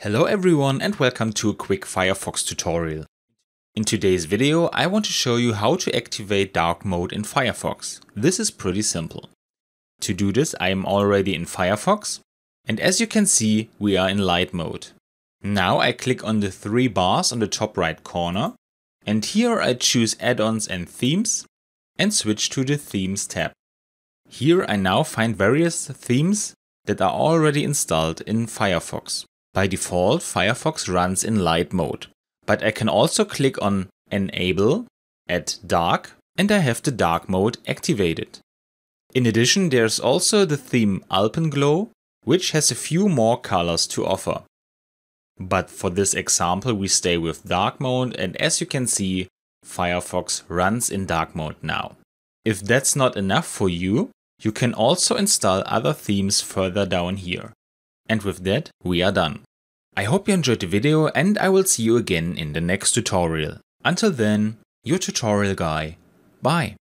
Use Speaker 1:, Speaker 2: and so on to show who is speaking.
Speaker 1: Hello everyone and welcome to a quick Firefox tutorial. In today's video I want to show you how to activate dark mode in Firefox. This is pretty simple. To do this I am already in Firefox and as you can see we are in light mode. Now I click on the three bars on the top right corner and here I choose add-ons and themes and switch to the themes tab. Here I now find various themes that are already installed in Firefox. By default, Firefox runs in light mode, but I can also click on Enable, Add Dark, and I have the dark mode activated. In addition, there's also the theme Alpenglow, which has a few more colors to offer. But for this example, we stay with dark mode, and as you can see, Firefox runs in dark mode now. If that's not enough for you, you can also install other themes further down here. And with that, we are done. I hope you enjoyed the video and I will see you again in the next tutorial. Until then, your tutorial guy. Bye.